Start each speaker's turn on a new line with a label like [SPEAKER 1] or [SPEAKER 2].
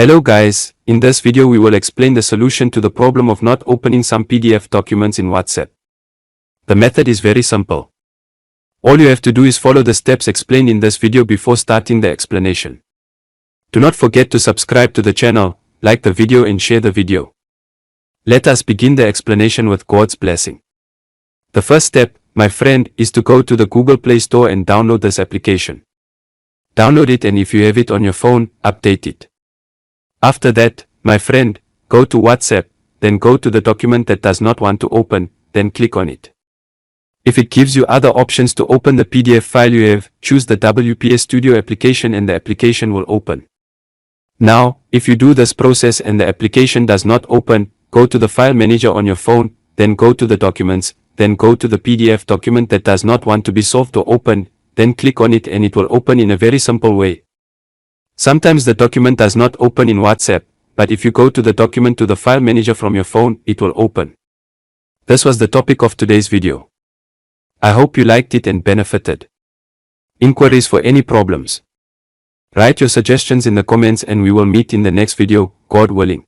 [SPEAKER 1] Hello guys, in this video we will explain the solution to the problem of not opening some PDF documents in WhatsApp. The method is very simple. All you have to do is follow the steps explained in this video before starting the explanation. Do not forget to subscribe to the channel, like the video and share the video. Let us begin the explanation with God's blessing. The first step, my friend, is to go to the Google Play Store and download this application. Download it, and if you have it on your phone, update it. After that, my friend, go to WhatsApp, then go to the document that does not want to open, then click on it. If it gives you other options to open the PDF file you have, choose the WPS Studio application and the application will open. Now, if you do this process and the application does not open, go to the file manager on your phone, then go to the documents, then go to the PDF document that does not want to be solved or open, then click on it and it will open in a very simple way. Sometimes the document does not open in WhatsApp, but if you go to the document to the file manager from your phone, it will open. This was the topic of today's video. I hope you liked it and benefited. Inquiries for any problems? Write your suggestions in the comments and we will meet in the next video, God willing.